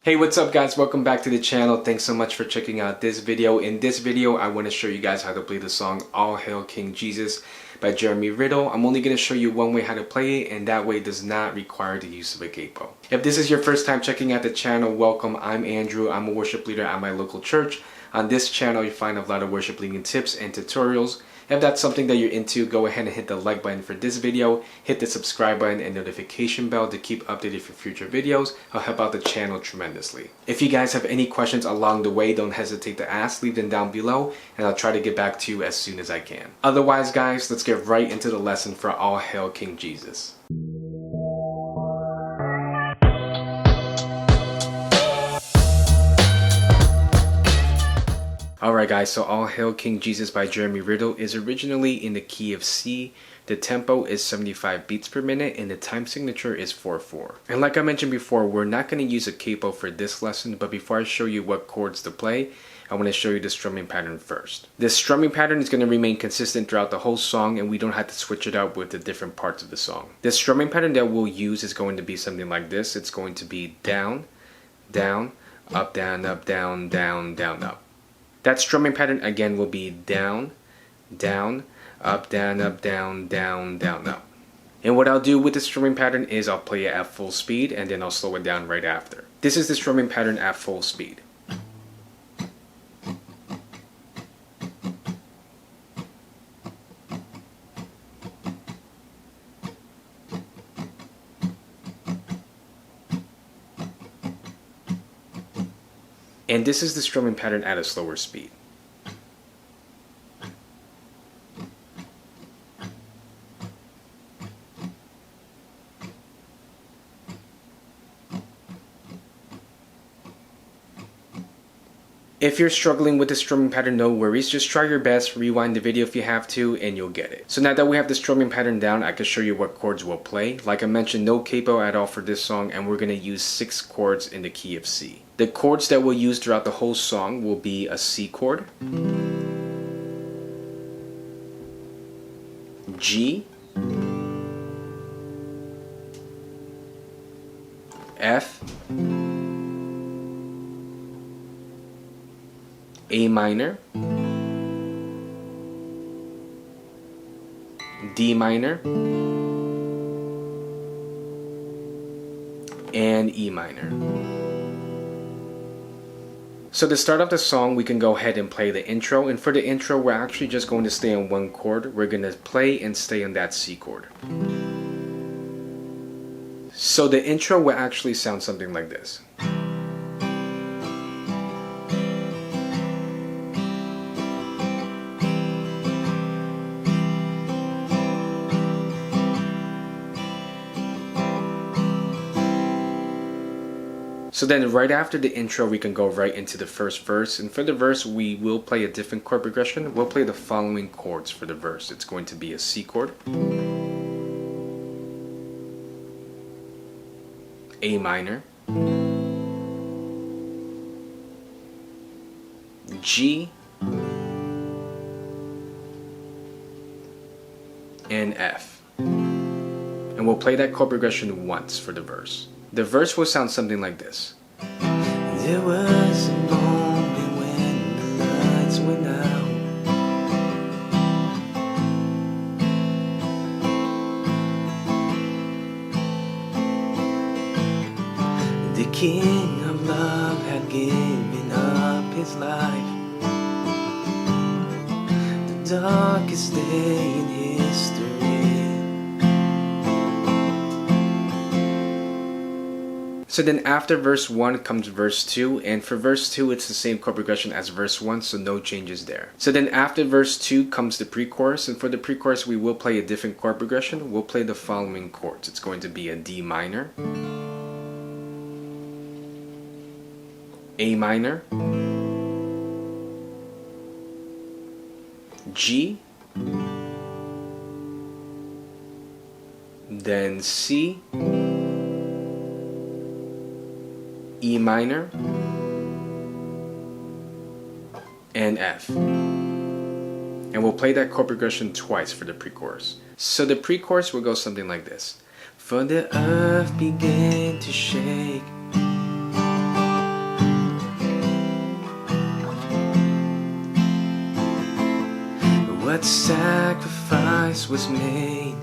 Hey, what's up guys? Welcome back to the channel. Thanks so much for checking out this video. In this video, I want to show you guys how to play the song All Hail King Jesus by Jeremy Riddle. I'm only going to show you one way how to play it, and that way does not require the use of a capo. If this is your first time checking out the channel, welcome. I'm Andrew. I'm a worship leader at my local church. On this channel, you find a lot of worship leading tips and tutorials. If that's something that you're into, go ahead and hit the like button for this video, hit the subscribe button and notification bell to keep updated for future videos. I'll help out the channel tremendously. If you guys have any questions along the way, don't hesitate to ask, leave them down below, and I'll try to get back to you as soon as I can. Otherwise guys, let's get right into the lesson for All Hail King Jesus. Alright guys, so All Hail King Jesus by Jeremy Riddle is originally in the key of C. The tempo is 75 beats per minute and the time signature is 4/4. And like I mentioned before, we're not going to use a capo for this lesson, but before I show you what chords to play, I want to show you the strumming pattern first. This strumming pattern is going to remain consistent throughout the whole song, and we don't have to switch it up with the different parts of the song. This strumming pattern that we'll use is going to be something like this. It's going to be down, down, up, down, up, down, down, down, up. That strumming pattern again will be down, down, up, down, up, down, down, down, up. And what I'll do with the strumming pattern is I'll play it at full speed and then I'll slow it down right after. This is the strumming pattern at full speed. And this is the strumming pattern at a slower speed. If you're struggling with the strumming pattern, no worries. Just try your best, rewind the video if you have to, and you'll get it. So now that we have the strumming pattern down, I can show you what chords we'll play. Like I mentioned, no capo at all for this song, and we're going to use 6 chords in the key of C. The chords that we'll use throughout the whole song will be a C chord, G, F, A minor, D minor, and E minor. So to start off the song, we can go ahead and play the intro, and for the intro we're actually just going to stay on one chord. We're going to play and stay on that C chord. So the intro will actually sound something like this. So then right after the intro, we can go right into the first verse. And for the verse, we will play a different chord progression. We'll play the following chords for the verse. It's going to be a C chord, A minor, G, and F. And we'll play that chord progression once for the verse. The verse will sound something like this. There was a moment when the lights went out. The King of Love had given up his life. The darkest day in history. So then after verse 1 comes verse 2, and for verse 2 it's the same chord progression as verse 1, so no changes there. So then after verse 2 comes the pre-chorus, and for the pre-chorus we will play a different chord progression. We'll play the following chords. It's going to be a D minor, A minor, G, then C, E minor, and F. And we'll play that chord progression twice for the pre-chorus. So the pre-chorus will go something like this. For the earth began to shake, What sacrifice was made?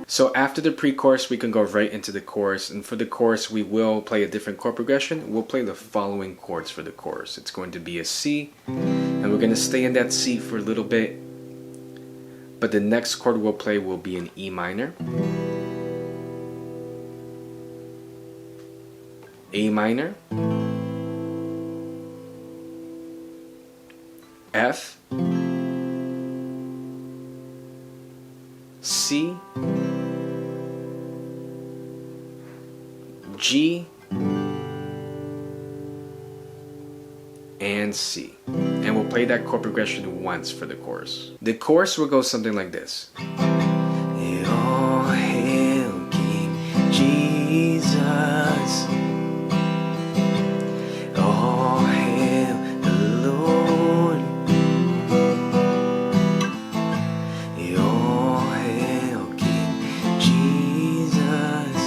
So after the pre-chorus, we can go right into the chorus, and for the chorus we will play a different chord progression. We'll play the following chords for the chorus. It's going to be a C, and we're going to stay in that C for a little bit, but the next chord we'll play will be an E minor, A minor, F, C, G, and C. And we'll play that chord progression once for the chorus. The chorus will go something like this. All hail King Jesus. All hail the Lord. All hail King Jesus.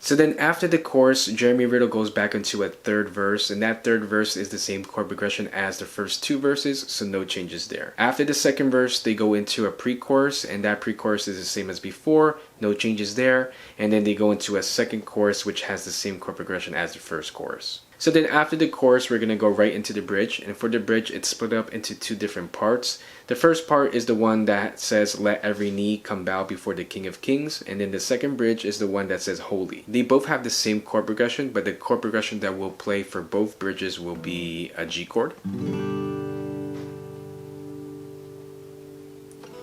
So then after the chorus, Jeremy Riddle goes back into a third verse, and that third verse is the same chord progression as the first two verses, so no changes there. After the second verse, they go into a pre-chorus, and that pre-chorus is the same as before, no changes there. And then they go into a second chorus, which has the same chord progression as the first chorus. So then after the chorus, we're going to go right into the bridge, and for the bridge, it's split up into two different parts. The first part is the one that says, "Let every knee come bow before the King of Kings," and then the second bridge is the one that says, "Holy." They both have the same chord progression, but the chord progression that we'll play for both bridges will be a G chord,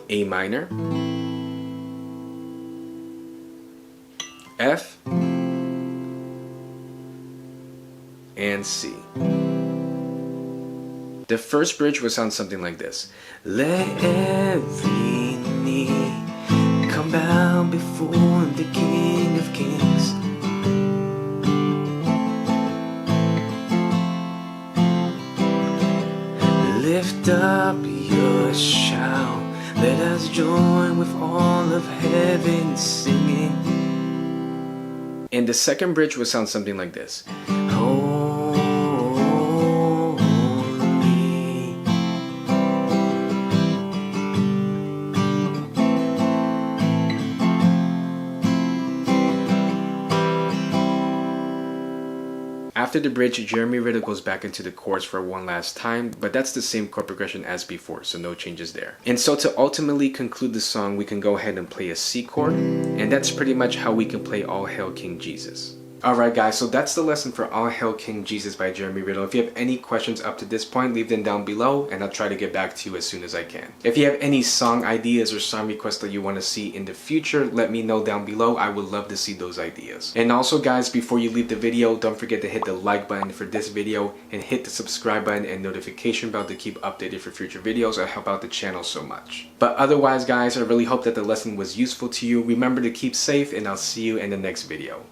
A minor, F, and C. The first bridge will sound something like this. Let every knee come bow before the King of Kings. Lift up your shout. Let us join with all of heaven singing. And the second bridge will sound something like this. Holy. After the bridge, Jeremy Riddle goes back into the chorus for one last time, but that's the same chord progression as before, so no changes there. And so to ultimately conclude the song, we can go ahead and play a C chord, and that's pretty much how we can play All Hail King Jesus. Alright guys, so that's the lesson for All Hail King Jesus by Jeremy Riddle. If you have any questions up to this point, leave them down below and I'll try to get back to you as soon as I can. If you have any song ideas or song requests that you want to see in the future, let me know down below. I would love to see those ideas. And also guys, before you leave the video, don't forget to hit the like button for this video and hit the subscribe button and notification bell to keep updated for future videos. It'll help out the channel so much. But otherwise guys, I really hope that the lesson was useful to you. Remember to keep safe and I'll see you in the next video.